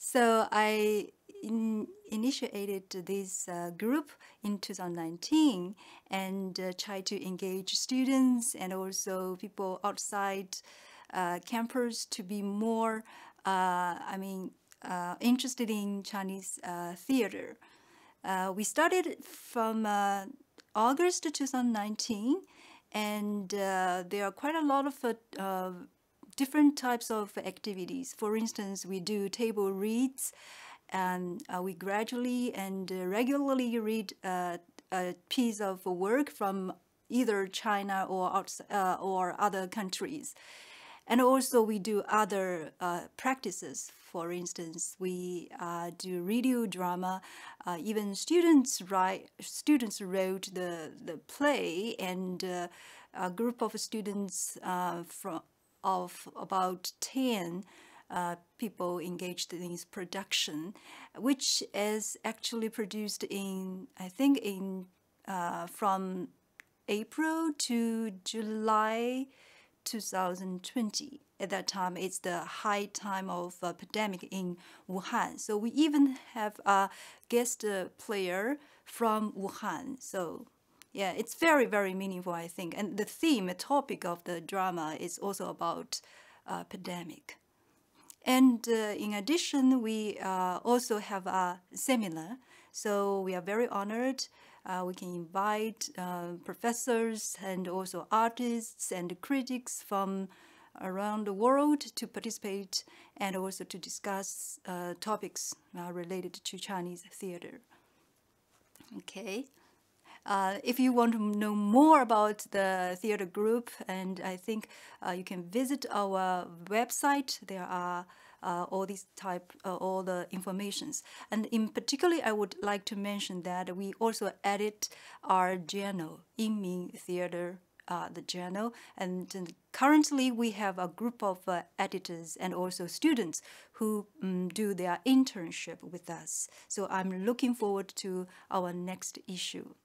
So I initiated this group in 2019 and tried to engage students and also people outside campus to be more, interested in Chinese theater. We started from August 2019, and there are quite a lot of different types of activities. For instance, we do table reads, and we gradually and regularly read a piece of work from either China or other countries. And also we do other practices. For instance, we do radio drama. Even students wrote the play, and a group of students of about 10 people engaged in this production, which is actually produced in, I think, from April to July 2020. At that time, it's the high time of pandemic in Wuhan. So we even have a guest player from Wuhan. So yeah, it's very, very meaningful, I think. And the topic of the drama is also about pandemic. And in addition, we also have a seminar. So we are very honored. We can invite professors and also artists and critics from around the world to participate and also to discuss topics related to Chinese theater. Okay. If you want to know more about the theater group, and I think you can visit our website. There are all the informations. And in particular, I would like to mention that we also edit our journal, Yingming Theater, the journal. And currently, we have a group of editors and also students who do their internship with us. So I'm looking forward to our next issue.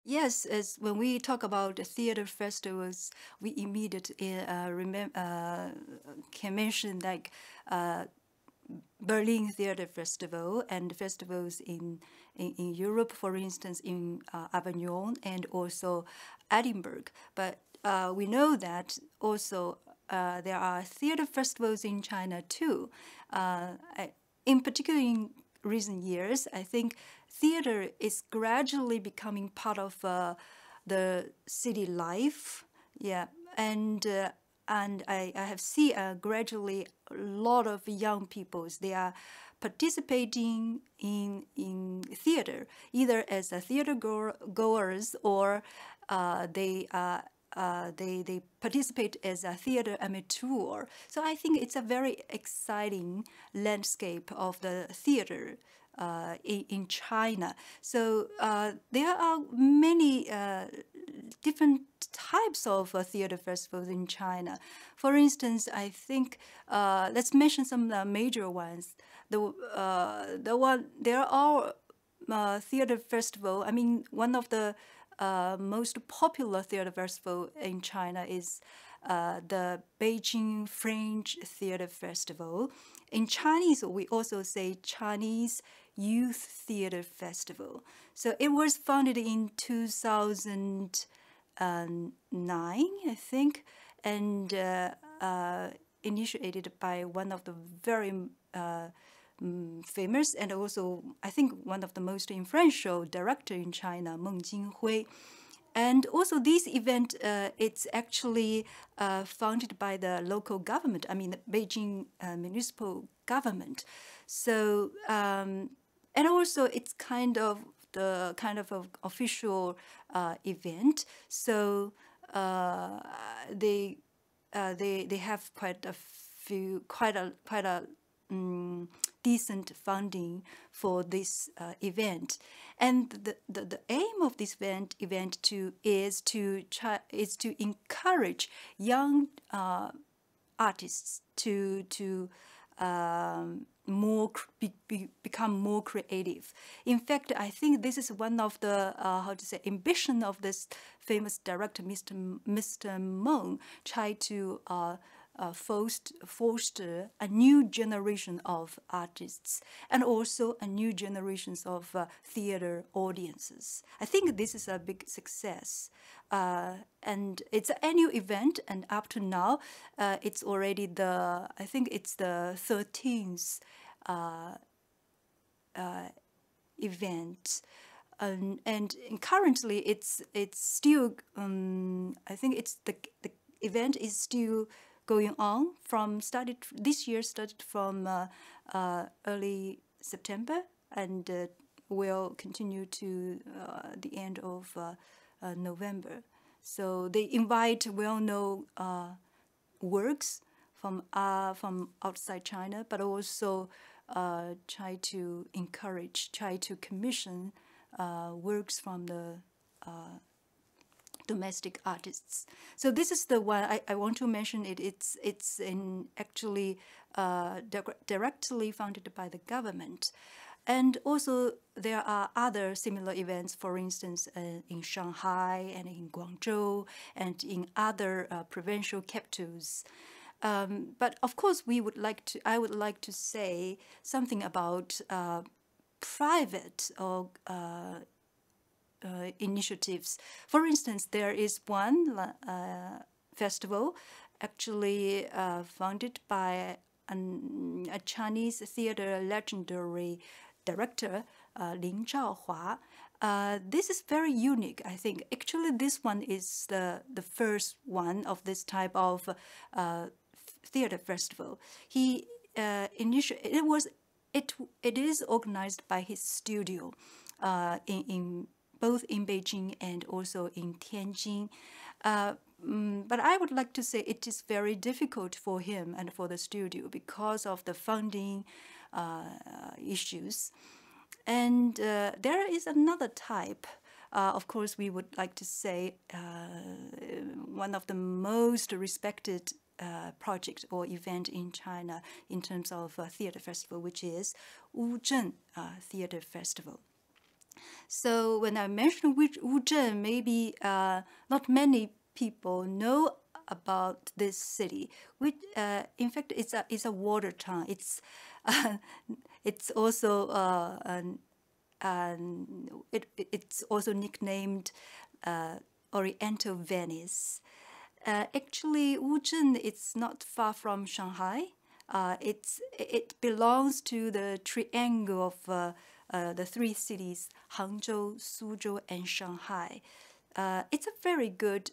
Yes, as when we talk about theater festivals, we immediately can mention like Berlin Theater Festival and festivals in Europe, for instance, in Avignon and also Edinburgh. But we know that also there are theater festivals in China too. In particular, in recent years, I think theater is gradually becoming part of the city life. Yeah, and I have seen gradually a lot of young people. They are participating in theater, either as a theater goers or they participate as a theater amateur. So I think it's a very exciting landscape of the theater in China. So there are many different types of theater festivals in China. For instance, I think let's mention some major ones. There are theater festival. I mean, one of the most popular theater festival in China is the Beijing Fringe Theater Festival. In Chinese, we also say Chinese Youth Theater Festival. So it was founded in 2009, I think, and initiated by one of the very famous and also, I think, one of the most influential director in China, Meng Jinghui. And also this event, it's actually funded by the local government, I mean, the Beijing municipal government. So, and also it's kind of official event. So they have quite a decent funding for this event, and the aim of this event is to encourage young artists to become more creative. In fact, I think this is one of the ambition of this famous director, Mr. Meng, try to foster a new generation of artists and also a new generations of theater audiences. I think this is a big success. And it's an annual event, and up to now, it's already I think it's the 13th event. And currently it's still, I think it's the event is still going on this year started from early September and will continue to the end of November. So they invite well-known works from outside China, but also try to commission works from the domestic artists. So this is the one I want to mention. It's actually directly funded by the government. And also there are other similar events, for instance, in Shanghai and in Guangzhou and in other provincial capitals. But of course, I would like to say something about private or initiatives. For instance, there is one festival actually founded by a Chinese theater legendary director, Lin Zhaohua. This is very unique, I think. Actually, this one is the first one of this type of theater festival. It is organized by his studio both in Beijing and also in Tianjin. But I would like to say it is very difficult for him and for the studio because of the funding issues. And there is another type. Of course, we would like to say one of the most respected project or event in China in terms of theater festival, which is Wuzhen Theater Festival. So when I mention Wuzhen, maybe not many people know about this city. Which, in fact, it's a water town. It's also it's also nicknamed Oriental Venice. Actually, Wuzhen it's not far from Shanghai. It belongs to the triangle of the three cities, Hangzhou, Suzhou, and Shanghai. It's a very good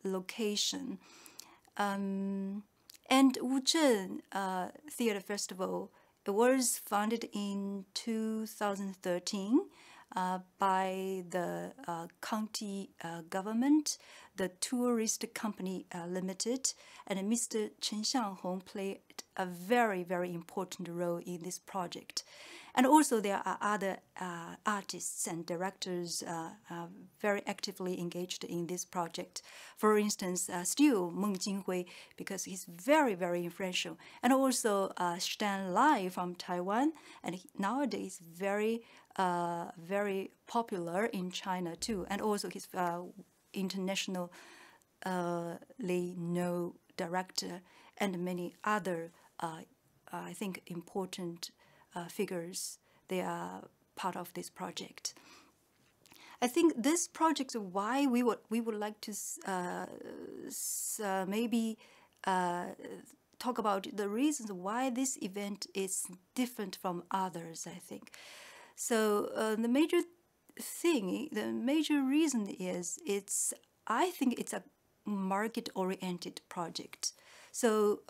location. And Wuzhen Theater Festival, it was founded in 2013 by the county government, the Tourist Company Limited, and Mr. Chen Xianghong played a very, very important role in this project. And also there are other artists and directors very actively engaged in this project. For instance, still Meng Jinghui, because he's very, very influential. And also Stan Lai from Taiwan, and nowadays very, very popular in China too. And also he's internationally known director and many other, I think, important figures. They are part of this project. I think this project, why we would like to maybe talk about the reasons why this event is different from others, I think. So the major reason is I think it's a market-oriented project. So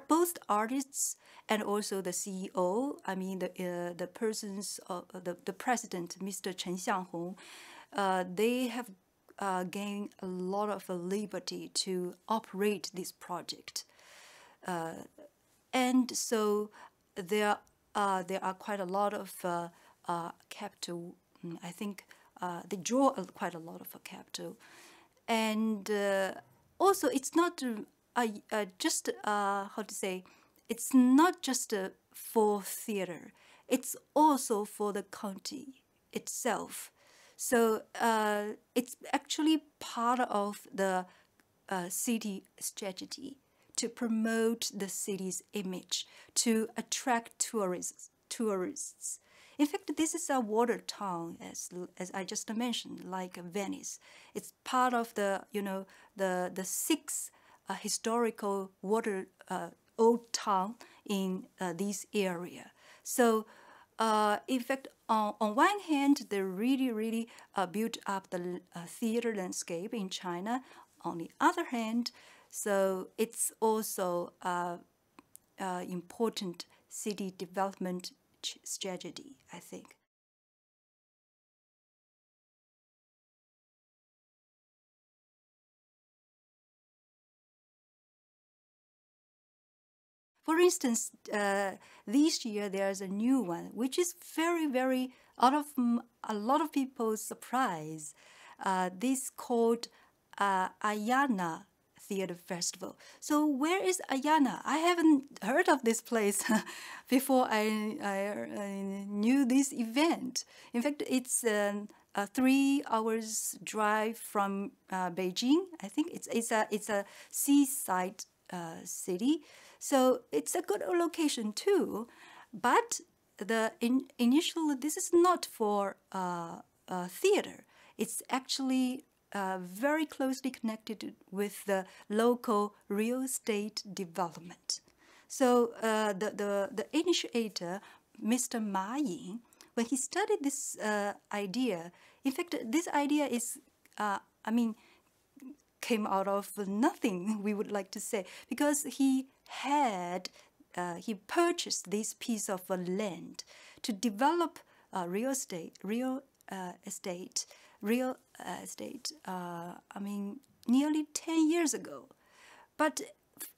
both artists and also the CEO, I mean the persons, the president, Mr. Chen Xianghong, they have gained a lot of liberty to operate this project, and so there are quite a lot of capital. I think they draw quite a lot of capital, and also it's not just how to say it's not just for theater, it's also for the county itself. So it's actually part of the city strategy to promote the city's image, to attract tourists. In fact, this is a water town, as I just mentioned, like Venice. It's part of the the six historical water old town in this area. So, in fact, on one hand, they really built up the theater landscape in China. On the other hand, so it's also important city development strategy, I think. For instance, this year there's a new one, which is very out of a lot of people's surprise. This called Ayana Theater Festival. So where is Ayana? I haven't heard of this place before I knew this event. In fact, it's a 3 hours drive from Beijing. I think it's a seaside city, so it's a good location too. But initially, this is not for theater. It's actually very closely connected with the local real estate development. So the initiator, Mr. Ma Ying, when he studied this idea, in fact, this idea is, came out of nothing, we would like to say, because he purchased this piece of land to develop real estate, nearly 10 years ago. But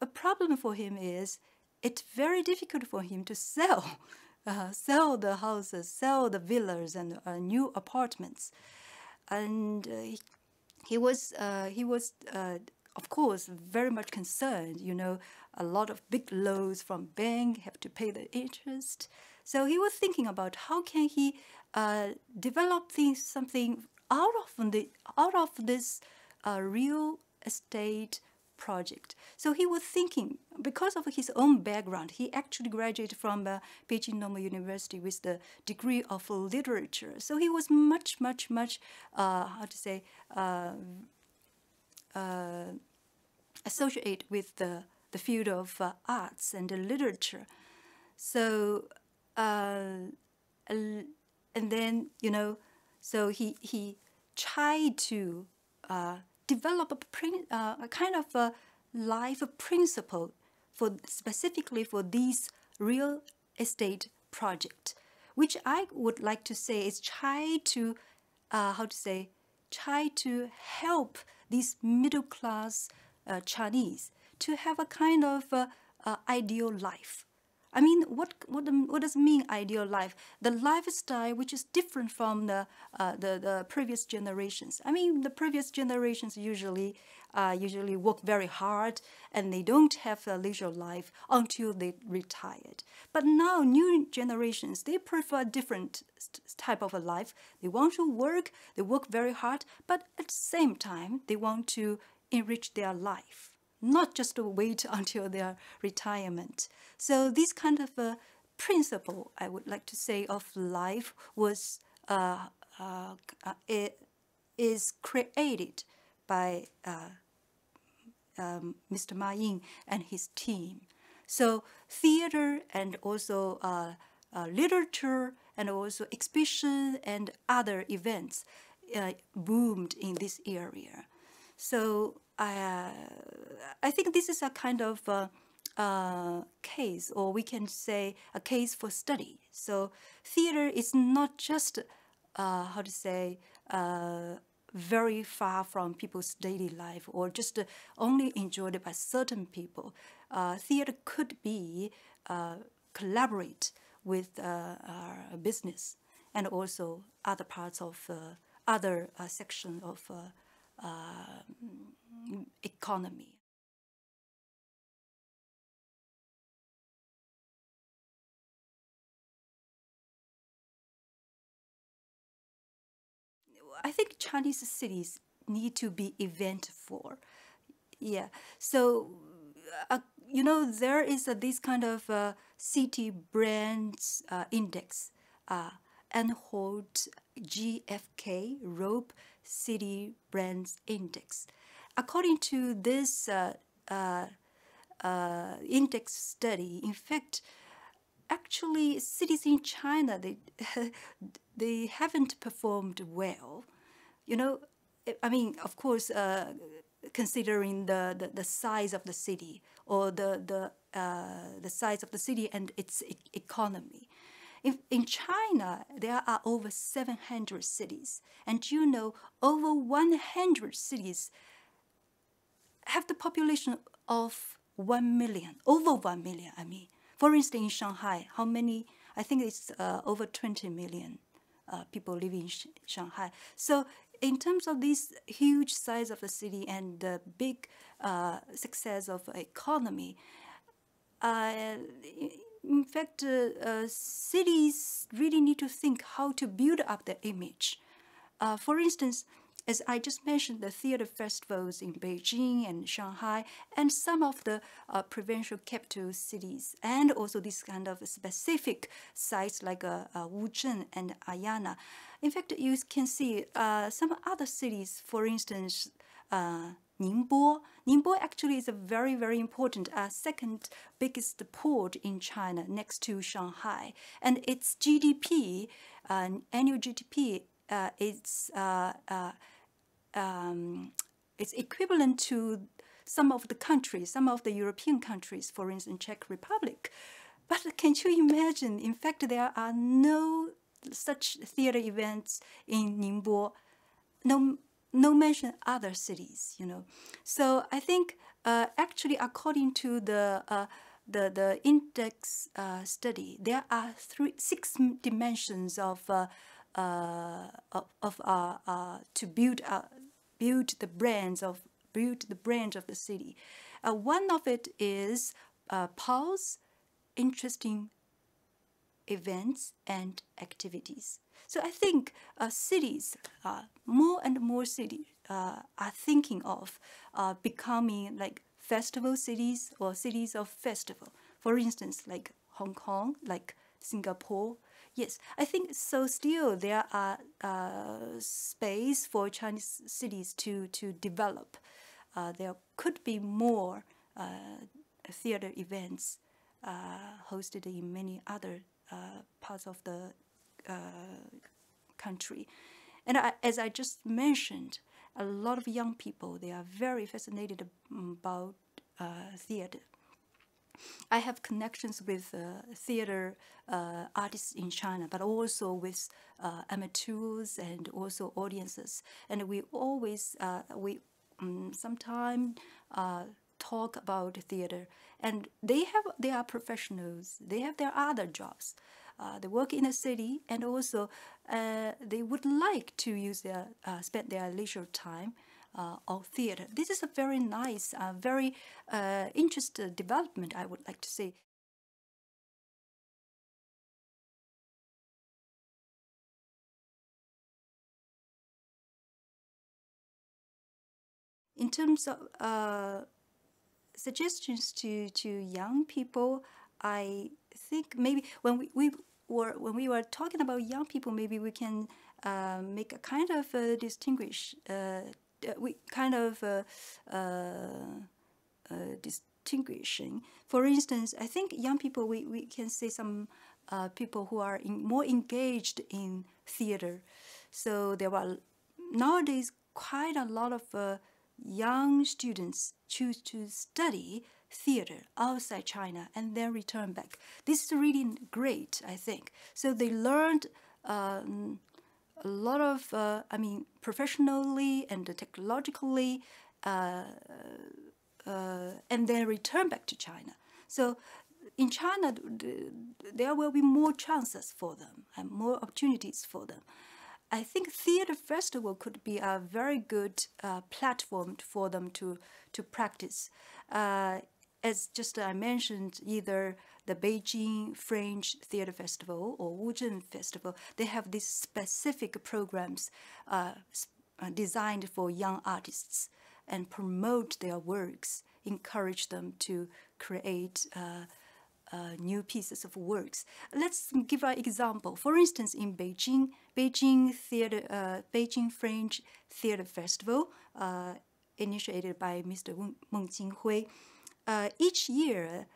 a problem for him is it's very difficult for him to sell the houses, sell the villas and new apartments. And he was of course very much concerned. A lot of big loans from bank, have to pay the interest. So he was thinking about how can he develop something out of this real estate project. So he was thinking, because of his own background, he actually graduated from Beijing Normal University with the degree of literature. So he was much associated with the field of arts and literature. So and then so he tried to develop a kind of a life principle specifically for these real estate project, which I would like to say is try to help these middle class Chinese to have a kind of ideal life. I mean, what does it mean, ideal life? The lifestyle which is different from the previous generations. I mean, the previous generations usually work very hard and they don't have a leisure life until they retired. But now, new generations, they prefer a different type of a life. They want to work, they work very hard, but at the same time, they want to enrich their life, not just to wait until their retirement. So this kind of a principle, I would like to say, of life was is created by Mr. Ma Ying and his team. So theater and also literature and also exhibition and other events boomed in this area. So I think this is a kind of case, or we can say a case for study. So theater is not just very far from people's daily life or just only enjoyed by certain people. Theater could be collaborate with business and also other parts of other section of economy. I think Chinese cities need to be eventful. Yeah. So, there is this kind of city brands index, and hold GFK, Rope City Brands Index. According to this index study, in fact, actually cities in China, they haven't performed well. I mean, of course, considering the size of the city, or the size of the city and its economy. In China, there are over 700 cities, and over 100 cities have the population of 1 million, over 1 million, I mean. For instance, in Shanghai, how many? I think it's over 20 million people live in Shanghai. So in terms of this huge size of the city and the big success of economy, in fact, cities really need to think how to build up their image. For instance, as I just mentioned, the theater festivals in Beijing and Shanghai, and some of the provincial capital cities, and also this kind of specific sites like Wuzhen and Ayana. In fact, you can see some other cities, for instance, Ningbo. Ningbo actually is a very, very important second biggest port in China, next to Shanghai. And its GDP, annual GDP, it's equivalent to some of the European countries, for instance, Czech Republic. But can you imagine? In fact, there are no such theater events in Ningbo. No mention other cities, So I think actually, according to the index study, there are 6 dimensions of to build the brands of the city. One of it is pulse, interesting events and activities. So I think cities, more and more cities are thinking of becoming like festival cities or cities of festival. For instance, like Hong Kong, like Singapore. Yes, I think so. Still, there are space for Chinese cities to develop. There could be more theater events hosted in many other parts of the country. And as I just mentioned, a lot of young people, they are very fascinated about theater. I have connections with theater artists in China, but also with amateurs and also audiences. And we always, sometimes talk about theater. And they are professionals. They have their other jobs. They work in a city, and also they would like to spend their leisure time of theater. This is a very nice, very interesting development, I would like to say. In terms of suggestions to young people, I think maybe when we were talking about young people, maybe we can make a kind of distinguishing. For instance, I think young people, we can say some people who are more engaged in theater. So there are nowadays quite a lot of young students choose to study theater outside China and then return back. This is really great, I think. So they learned a lot of, professionally and technologically, and then return back to China. So in China, there will be more chances for them and more opportunities for them. I think theater festival could be a very good platform for them to practice. As just I mentioned, either the Beijing French Theater Festival or Wuzhen Festival, they have these specific programs designed for young artists and promote their works, encourage them to create new pieces of works. Let's give an example. For instance, in Beijing French Theater Festival, initiated by Mr. Meng Jinghui, each year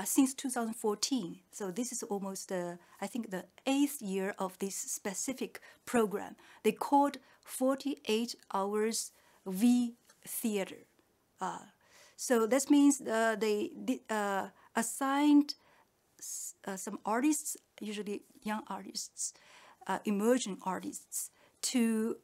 since 2014, so this is almost, I think, the 8th year of this specific program. They called 48 Hours V Theater. So that means they assigned some artists, usually young artists, emerging artists, to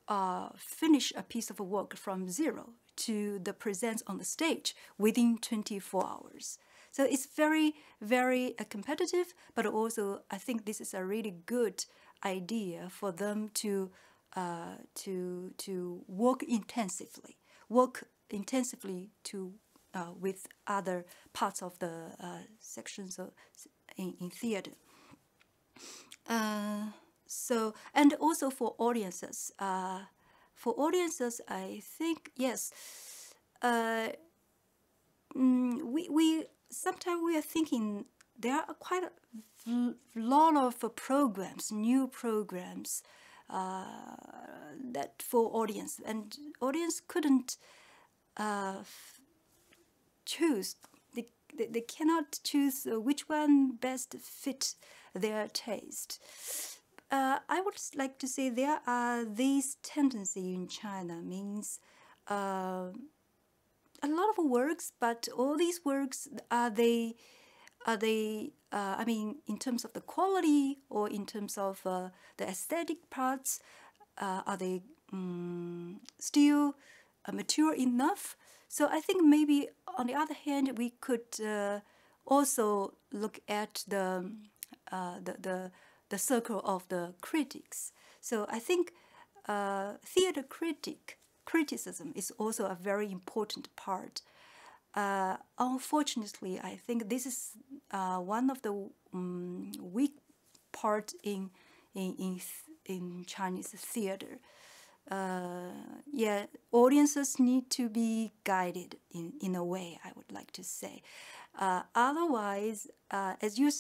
finish a piece of work from zero to the presence on the stage within 24 hours. So it's very, very competitive, but also I think this is a really good idea for them to work intensively to with other parts of the sections of, in theater. So, and also for audiences. I think, yes, we sometimes we are thinking there are quite a lot of programs, new programs that for audience, and audience couldn't choose. They cannot choose which one best fit their taste. I would like to say there are these tendency in China, means a lot of works, but all these works, are they I mean, in terms of the quality or in terms of the aesthetic parts, are they still mature enough? So I think maybe on the other hand, we could also look at the circle of the critics. So I think theater criticism is also a very important part. Unfortunately, I think this is one of the weak part in Chinese theater. Yeah, audiences need to be guided in a way, I would like to say. Otherwise, as you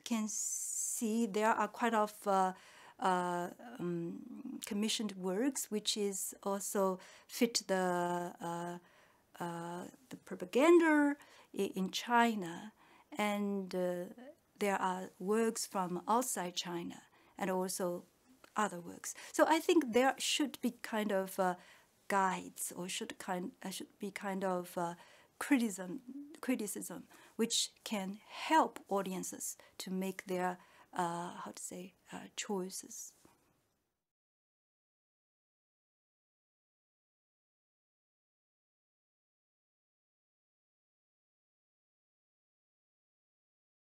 can see, there are quite of commissioned works which is also fit the propaganda in China, and there are works from outside China and also other works. So I think there should be kind of guides, or should be kind of criticism which can help audiences to make their choices.